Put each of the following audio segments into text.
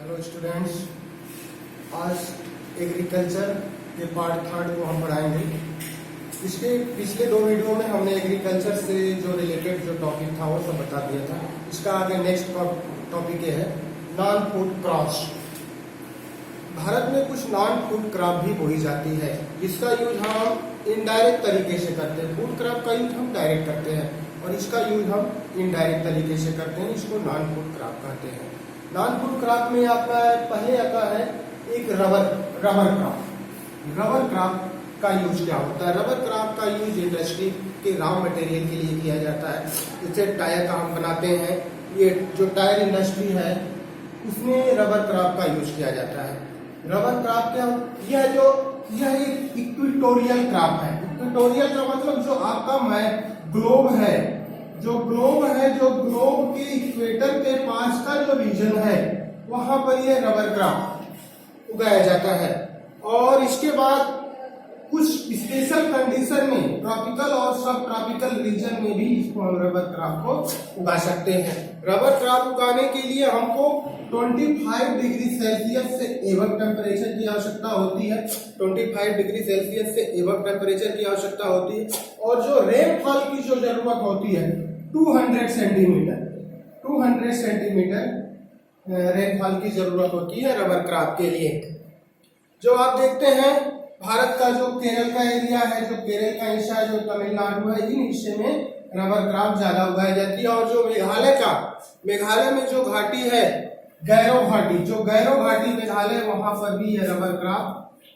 Hello students, आज agriculture के part third को हम पढ़ाएंगे। इसके पिछले दो वीडियो में हमने एग्रीकल्चर से जो रिलेटेड जो टॉपिक था वो सब बता दिया था। इसका आगे नेक्स्ट टॉपिक ये है नॉन फूड क्रॉप्स। भारत में कुछ नॉन फूड क्रॉप भी बोई जाती है जिसका यूज हम इनडायरेक्ट तरीके से करते हैं। फूड क्रॉप का यूज हम डायरेक्ट करते हैं और इसका यूज हम इनडायरेक्ट तरीके से करते हैं। इसको नॉन फूड क्रॉप कहते हैं। नॉन फूड क्रॉप में आपका पहले आता है एक रबर क्रॉप। रबर क्रॉप का यूज क्या होता है? रबर क्रॉप का यूज इंडस्ट्री के रॉ मटेरियल के लिए किया जाता है। जैसे टायर का हम बनाते हैं, ये जो टायर इंडस्ट्री है उसमें रबर क्रॉप का यूज किया जाता है। रबर क्रॉप क्या, यह एक इक्वेटोरियल क्रॉप है। इक्वेटोरियल का मतलब जो आपका ग्लोब है, जो ग्लोब के इक्वेटर के पास का जो रीजन है वहां पर यह रबर क्रॉप उगाया जाता है। और इसके बाद कुछ स्पेशल कंडीशन में ट्रॉपिकल और सब ट्रॉपिकल रीजन में भी इसको हम रबर क्रॉप को उगा सकते हैं। रबर क्रॉप उगाने के लिए हमको 25 डिग्री सेल्सियस से एबव टेम्परेचर की आवश्यकता होती है। 25 डिग्री सेल्सियस से एबव टेम्परेचर की आवश्यकता होती है। और जो रेनफॉल की जो जरूरत होती है 200 सेंटीमीटर रेनफॉल की जरूरत होती है रबर क्रॉप के लिए। जो आप देखते हैं भारत का जो केरल का एरिया है, जो केरल का हिस्सा है, जो तमिलनाडु है, इन हिस्से में रबर क्रॉप ज्यादा उगाई जाती है। और जो मेघालय में जो घाटी है गैरो घाटी मेघालय, वहां पर भी ये रबर क्रॉप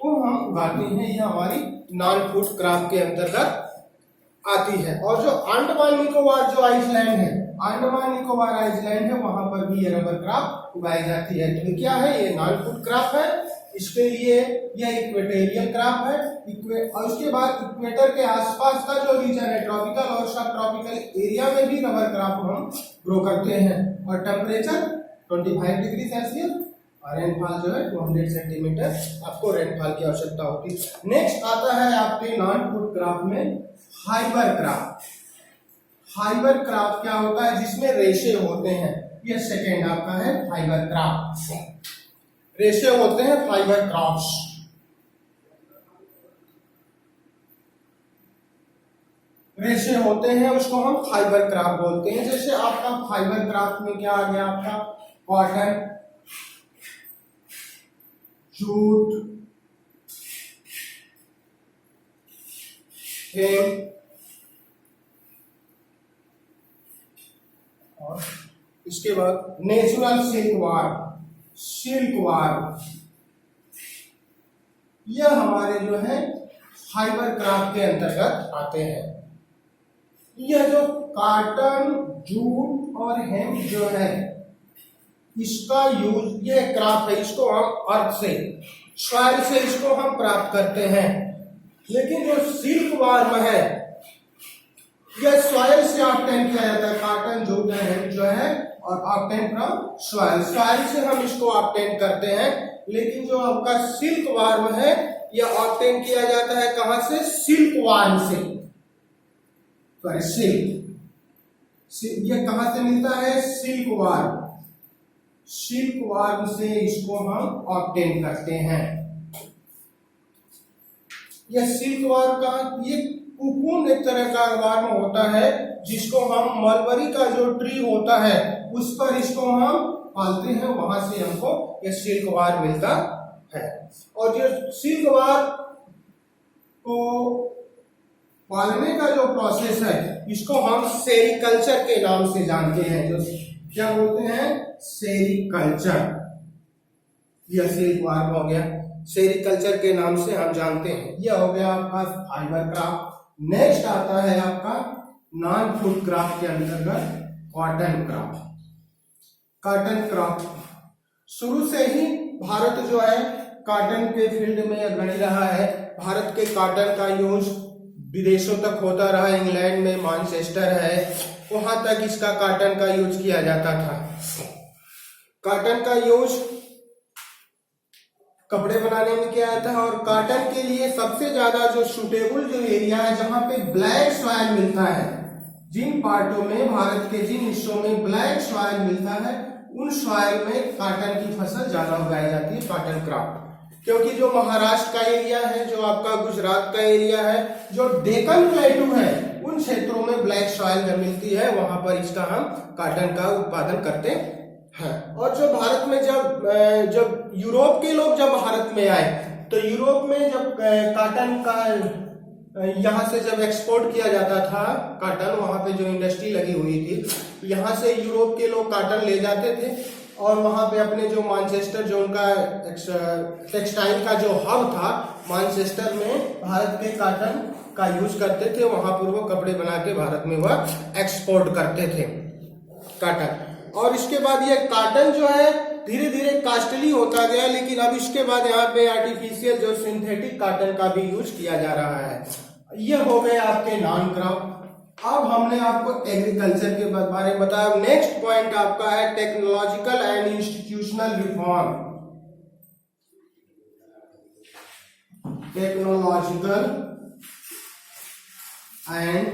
को हम उगाते हैं। ये हमारी नॉन फूड क्रॉप के अंतर्गत आती है। और जो अंडमान निकोबार जो आइलैंड है, वहां पर भी ये रबर क्रॉप उगाई जाती है। तो क्या है? ये नॉन फूड क्रॉप है। इसके लिए यह इक्वेटोरियल क्रॉप है। और उसके बाद इक्वेटर के आसपास का जो रीजन है ट्रॉपिकल और सब ट्रॉपिकल एरिया में भी रबर क्रॉप हम ग्रो करते हैं। और टेम्परेचर 25 डिग्री सेल्सियस और रेनफॉल जो है 200 सेंटीमीटर आपको रेनफॉल की आवश्यकता होती है। नेक्स्ट आता है आपके नॉन फूड क्रॉप में फाइबर क्रॉप। फाइबर क्रॉप क्या होता है? जिसमें रेशे होते हैं। ये सेकेंड आपका है फाइबर क्रॉप। रेशे होते हैं फाइबर क्रॉप्स। रेशे होते हैं, उसको हम फाइबर क्रॉप बोलते हैं। जैसे आपका फाइबर क्रॉप में क्या आ गया? आपका कॉटन, जूट, हेम्प और इसके बाद नेचुरल सिल्क वार्म। यह हमारे जो है फाइबर क्रॉप के अंतर्गत आते हैं। यह जो कॉटन, जूट और हेम्प जो है इसका यूज, ये क्रॉप है, इसको हम अर्थ से, सॉइल से इसको हम प्राप्त करते हैं। लेकिन जो सिल्क वार्म है यह सॉइल से ऑब्टेन किया जाता है। कॉटन, जूट और हेम्प जो है और ऑब्टेन फ्रॉम सॉइल से हम इसको ऑब्टेन करते हैं। लेकिन जो आपका सिल्क वार्म है यह ऑब्टेन किया जाता है कहां से? सिल्क वार्म से। ये कहां से मिलता है? सिल्क वार्म से इसको हम ऑब्टेन करते हैं। यह सिल्क वार्म का ये कुकुन एक तरह का वार्म होता है जिसको हम मलबरी का जो ट्री होता है उस पर इसको हम पालते हैं, वहां से हमको यह सिल्क वार्म मिलता है। और जो सिल्क वार्म को पालने का जो प्रोसेस है इसको हम सेरीकल्चर के नाम से जानते हैं। जो क्या बोलते हैं? सेरीकल्चर। यह सिल्क वार्म हो गया, सेरीकल्चर के नाम से हम जानते हैं। यह हो गया आपका फाइबर क्रॉप। नेक्स्ट आता है आपका नॉन फूड क्रॉप के अंतर्गत कॉटन क्रॉप। शुरू से ही भारत जो है कॉटन के फील्ड में अग्रणी रहा है। भारत के कॉटन का यूज विदेशों तक होता रहा। इंग्लैंड में मैनचेस्टर है, वहां तक इसका कॉटन का यूज किया जाता था। कॉटन का यूज कपड़े बनाने में किया जाता है। और कॉटन के लिए सबसे ज्यादा जो सूटेबल जो एरिया है जहां पे ब्लैक सॉइल मिलता है, जिन पार्टों में भारत के जिन हिस्सों में ब्लैक सॉइल मिलता है उन सॉइल में काटन की फसल ज्यादा उगाई जाती है, कॉटन क्रॉप। क्योंकि जो महाराष्ट्र का एरिया है, जो आपका गुजरात का एरिया है, जो डेक्कन प्लेटू है, उन क्षेत्रों में ब्लैक सॉइल जब मिलती है वहां पर इसका हम काटन का उत्पादन करते हैं। और जो भारत में जब यूरोप के लोग जब भारत में आए, तो यूरोप में जब काटन का यहाँ से जब एक्सपोर्ट किया जाता था काटन, वहां पे जो इंडस्ट्री लगी हुई थी, यहाँ से यूरोप के लोग काटन ले जाते थे और वहां पे अपने जो मैनचेस्टर, जो उनका टेक्सटाइल का जो हब था, मैनचेस्टर में भारत के काटन का यूज करते थे। वहां पर वो कपड़े बना के भारत में वह एक्सपोर्ट करते थे काटन। और इसके बाद ये काटन जो है धीरे धीरे कॉस्टली होता गया, लेकिन अब इसके बाद यहाँ पे आर्टिफिशियल जो सिंथेटिक काटन का भी यूज किया जा रहा है। ये हो गए आपके नॉन क्रॉप। अब हमने आपको एग्रीकल्चर के बारे में बताया। नेक्स्ट पॉइंट आपका है technological and institutional reform. Technological and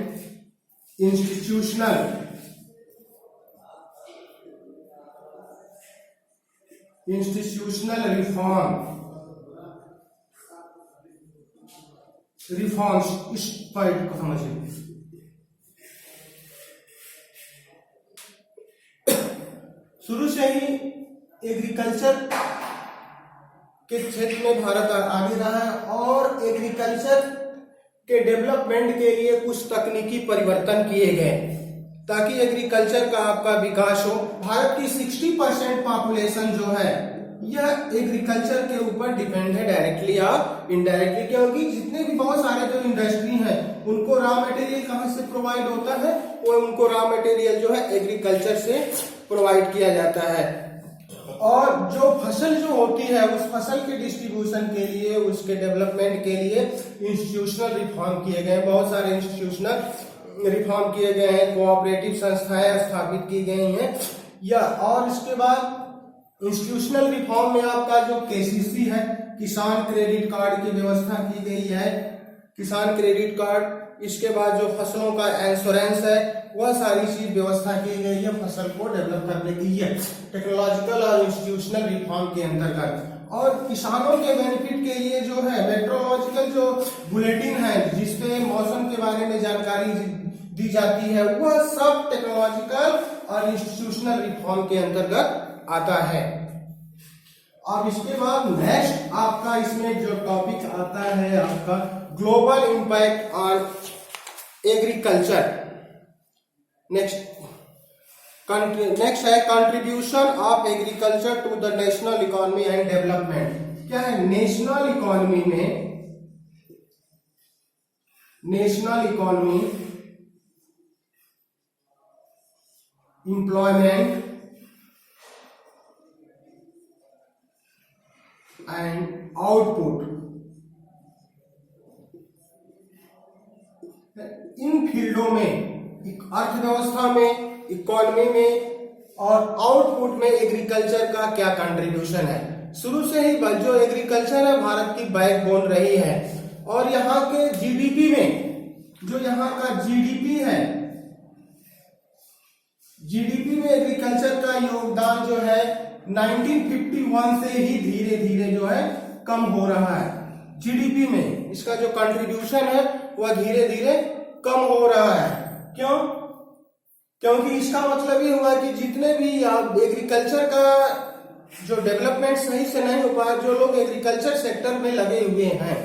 institutional reforms, इस पॉइंट को समझिए। शुरू से ही एग्रीकल्चर के क्षेत्र में भारत आगे रहा है और एग्रीकल्चर के डेवलपमेंट के लिए कुछ तकनीकी परिवर्तन किए गए ताकि एग्रीकल्चर का आपका विकास हो। भारत की 60% पॉपुलेशन जो है यह एग्रीकल्चर के ऊपर डिपेंड है, डायरेक्टली और इनडायरेक्टली। क्योंकि जितने भी बहुत सारे जो इंडस्ट्री हैं उनको रॉ मटेरियल कहाँ से प्रोवाइड होता है, वो उनको रॉ मटेरियल जो है एग्रीकल्चर से प्रोवाइड किया जाता है। और जो फसल जो होती है उस फसल के डिस्ट्रीब्यूशन के लिए, उसके डेवलपमेंट के लिए इंस्टीट्यूशनल रिफॉर्म किए गए। बहुत सारे इंस्टीट्यूशनल रिफॉर्म किए गए हैं, कोऑपरेटिव संस्थाएं स्थापित की गई हैं या। और इसके बाद इंस्टीट्यूशनल रिफॉर्म में आपका जो केसीसी है, किसान क्रेडिट कार्ड की व्यवस्था की गई है, किसान क्रेडिट कार्ड। इसके बाद जो फसलों का इंश्योरेंस है, वह सारी चीज व्यवस्था की गई है फसल को डेवलप करने की है टेक्नोलॉजिकल और इंस्टीट्यूशनल रिफॉर्म के अंतर्गत। और किसानों के बेनिफिट के लिए जो है मेट्रोलॉजिकल जो बुलेटिन है, जिसपे मौसम के बारे में जानकारी दी जाती है, वह सब टेक्नोलॉजिकल और इंस्टीट्यूशनल रिफॉर्म के अंतर्गत आता है। अब इसके बाद नेक्स्ट आपका इसमें जो टॉपिक आता है आपका global impact on agriculture. Next है contribution of agriculture to the national economy and development. क्या है नेशनल इकोनॉमी में, national economy, employment and output, इन फील्डों में, अर्थव्यवस्था में, इकोनॉमी में और आउटपुट में एग्रीकल्चर का क्या कंट्रीब्यूशन है। शुरू से ही जो एग्रीकल्चर है भारत की बैकबोन रही है। और यहाँ के जीडीपी में, जो यहाँ का जीडीपी है, जीडीपी में एग्रीकल्चर का योगदान जो है 1951 से ही धीरे धीरे जो है कम हो रहा है। जीडीपी में इसका जो कंट्रीब्यूशन है वह धीरे धीरे कम हो रहा है। क्यों? क्योंकि इसका मतलब ये हुआ कि जितने भी आप एग्रीकल्चर का जो डेवलपमेंट सही से नहीं हो पाया, जो लोग एग्रीकल्चर सेक्टर में लगे हुए हैं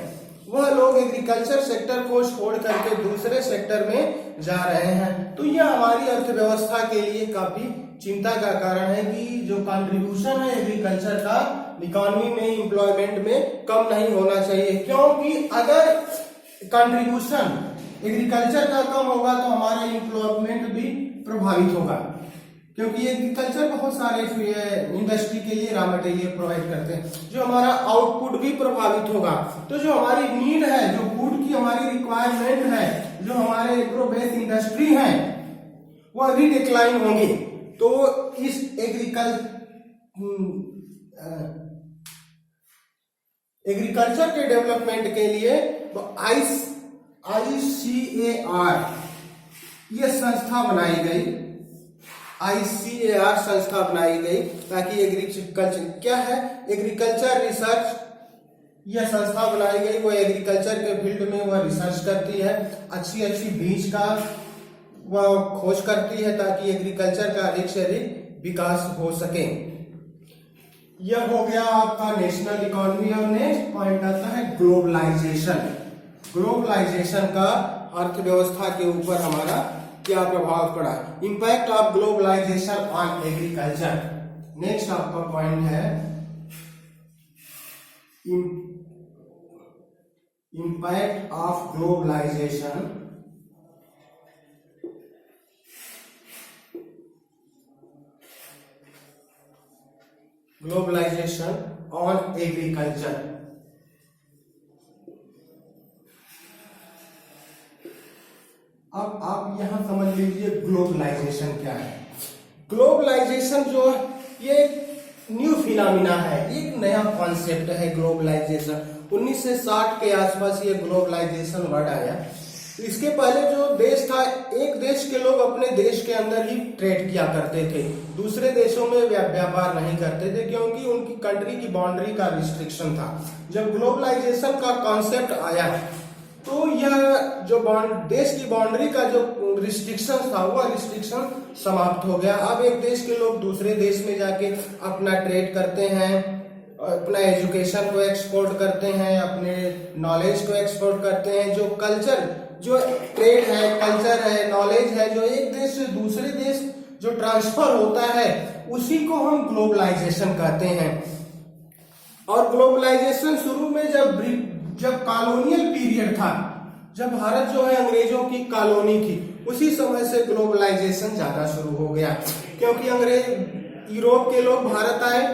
वह लोग एग्रीकल्चर सेक्टर को छोड़ करके दूसरे सेक्टर में जा रहे हैं। तो यह हमारी अर्थव्यवस्था के लिए काफी चिंता का कारण है कि जो कंट्रीब्यूशन है एग्रीकल्चर का इकोनॉमी में, एम्प्लॉयमेंट में कम नहीं होना चाहिए। क्योंकि अगर कंट्रीब्यूशन एग्रीकल्चर का कम होगा तो हमारा एम्प्लॉयमेंट भी प्रभावित होगा। क्योंकि एग्रीकल्चर बहुत सारे इंडस्ट्री के लिए रॉ मटेरियल प्रोवाइड करते हैं, जो हमारा आउटपुट भी प्रभावित होगा। तो जो हमारी नीड है, जो फूड की हमारी रिक्वायरमेंट है, जो हमारे एग्रो बेस्ड इंडस्ट्री है, वह भी डिक्लाइन होंगी। तो इस एग्रीकल्चर के डेवलपमेंट के लिए ICAR ये संस्था बनाई गई। ICAR संस्था बनाई गई ताकि एग्रीकल्चर क्या है, एग्रीकल्चर रिसर्च, यह संस्था बनाई गई, वो एग्रीकल्चर के फील्ड में वह रिसर्च करती है, अच्छी अच्छी बीज का वह खोज करती है ताकि एग्रीकल्चर का अधिक से अधिक विकास हो सके। यह हो गया आपका नेशनल इकोनॉमी। और नेक्स्ट पॉइंट आता है ग्लोबलाइजेशन। ग्लोबलाइजेशन का अर्थव्यवस्था के ऊपर हमारा क्या प्रभाव पड़ा, impact of globalization on agriculture. Next आपका पॉइंट है impact of globalization on agriculture. अब आप यहां समझ लीजिए ग्लोबलाइजेशन क्या है। ग्लोबलाइजेशन जो है ये न्यू फिनोमिना है, एक नया कॉन्सेप्ट है ग्लोबलाइजेशन। 1960 के आसपास ये ग्लोबलाइजेशन वर्ड आया। इसके पहले जो देश था, एक देश के लोग अपने देश के अंदर ही ट्रेड किया करते थे, दूसरे देशों में व्यापार नहीं करते थे क्योंकि उनकी कंट्री की बाउंड्री का रिस्ट्रिक्शन था। जब ग्लोबलाइजेशन का कॉन्सेप्ट आया तो यह जो देश की बाउंड्री का जो रिस्ट्रिक्शन था वह रिस्ट्रिक्शन समाप्त हो गया। अब एक देश के लोग दूसरे देश में जाके अपना ट्रेड करते हैं, अपना एजुकेशन को एक्सपोर्ट करते हैं, अपने नॉलेज को एक्सपोर्ट करते हैं। जो कल्चर, जो ट्रेड है, कल्चर है, नॉलेज है, जो एक देश से दूसरे देश जो ट्रांसफर होता है उसी को हम ग्लोबलाइजेशन कहते हैं। और ग्लोबलाइजेशन शुरू में जब कॉलोनियल पीरियड था, जब भारत जो है अंग्रेजों की कॉलोनी थी, उसी समय से ग्लोबलाइजेशन ज्यादा शुरू हो गया क्योंकि अंग्रेज यूरोप के लोग भारत आए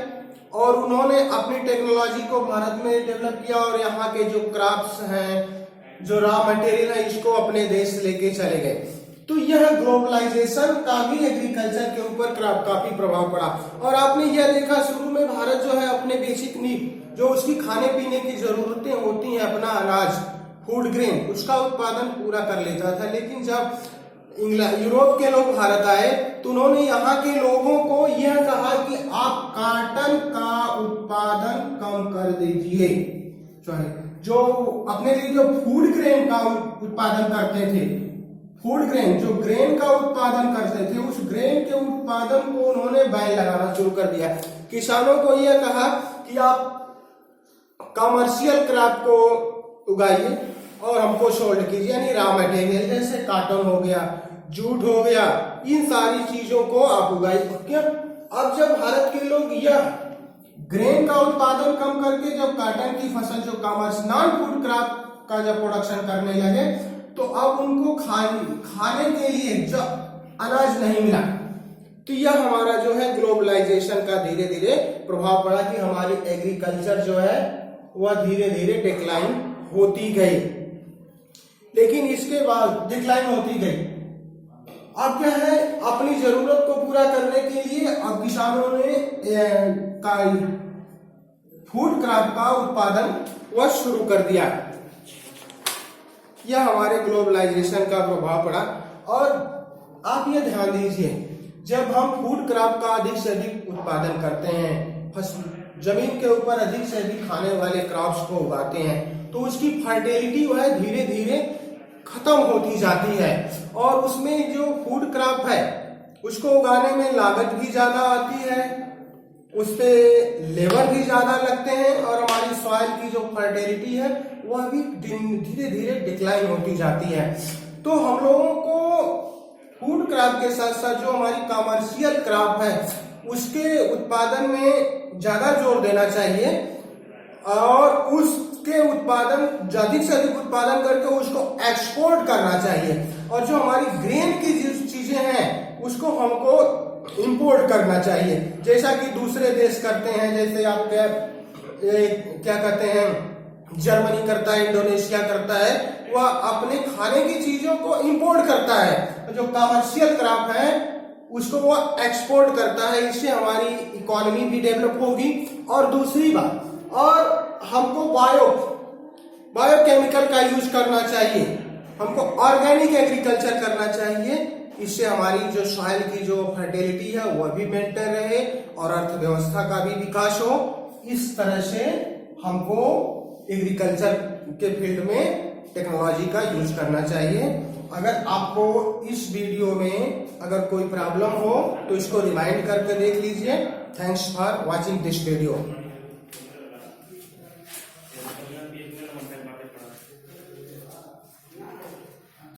और उन्होंने अपनी टेक्नोलॉजी को भारत में डेवलप किया और यहाँ के जो क्राफ्ट्स हैं, जो रॉ मटेरियल है, इसको अपने देश लेके चले गए। तो यह ग्लोबलाइजेशन का भी एग्रीकल्चर के ऊपर काफी प्रभाव पड़ा। और आपने यह देखा शुरू में भारत जो है अपने बेसिक नीड, जो उसकी खाने पीने की जरूरतें होती हैं, अपना अनाज, फूड ग्रेन, उसका उत्पादन पूरा कर लेता था। लेकिन जब यूरोप के लोग भारत आए तो उन्होंने यहाँ के लोगों को यह कहा कि आप कॉटन का उत्पादन कम कर दीजिए। जो अपने लिए जो फूड ग्रेन का उत्पादन करते थे, फूड ग्रेन जो ग्रेन का उत्पादन करते थे, उस ग्रेन के उत्पादन को उन्होंने बैन लगाना शुरू कर दिया। किसानों को यह कहा कि आप कमर्शियल क्रॉप को उगाइए और हमको सोल्ड कीजिए, यानी रॉ मटेरियल जैसे कॉटन हो गया, जूट हो गया, इन सारी चीजों को आप उगाइए। क्या अब जब भारत के लोग यह ग्रेन का उत्पादन कम करके जब कॉटन की फसल, जो कॉमर्स नॉन फूड क्रॉप का जब प्रोडक्शन करने लगे, तो अब उनको खाने के लिए जब अनाज नहीं मिला, तो यह हमारा जो है ग्लोबलाइजेशन का धीरे धीरे प्रभाव पड़ा कि हमारी एग्रीकल्चर जो है वह धीरे धीरे डिक्लाइन होती गई। लेकिन इसके बाद डिक्लाइन होती गई, अब क्या है, अपनी जरूरत को पूरा करने के लिए अब किसानों ने फूड क्रॉप का उत्पादन वह शुरू कर दिया। यह हमारे ग्लोबलाइजेशन का प्रभाव पड़ा। और आप ये ध्यान दीजिए, जब हम फूड क्रॉप का अधिक से अधिक उत्पादन करते हैं, जमीन के ऊपर अधिक से अधिक खाने वाले क्रॉप्स को उगाते हैं, तो उसकी फर्टिलिटी वह धीरे धीरे खत्म होती जाती है। और उसमें जो फूड क्रॉप है उसको उगाने में लागत भी ज्यादा आती है, उस पे लेबर भी ज्यादा लगते हैं और हमारी सॉइल की जो फर्टिलिटी है वह भी धीरे धीरे डिक्लाइन होती जाती है। तो हम लोगों को फूड क्रॉप के साथ साथ जो हमारी कमर्शियल क्रॉप है उसके उत्पादन में ज्यादा जोर देना चाहिए और उसके उत्पादन अधिक से अधिक उत्पादन करके उसको एक्सपोर्ट करना चाहिए। और जो हमारी ग्रेन की चीजें हैं उसको हमको इंपोर्ट करना चाहिए, जैसा कि दूसरे देश करते हैं। जैसे आप क्या कहते हैं, जर्मनी करता है, इंडोनेशिया करता है, वह अपने खाने की चीजों को इंपोर्ट करता है, जो कमर्शियल क्रॉप है उसको वह एक्सपोर्ट करता है। इससे हमारी इकोनॉमी भी डेवलप होगी। और दूसरी बात, और हमको बायोकेमिकल का यूज करना चाहिए, हमको ऑर्गेनिक एग्रीकल्चर करना चाहिए, इससे हमारी जो सॉइल की जो फर्टिलिटी है वह भी मेंटेन रहे और अर्थव्यवस्था का भी विकास हो। इस तरह से हमको एग्रीकल्चर के फील्ड में टेक्नोलॉजी का यूज करना चाहिए। अगर आपको इस वीडियो में अगर कोई प्रॉब्लम हो तो इसको रिमाइंड करके देख लीजिए। Thanks for watching this video.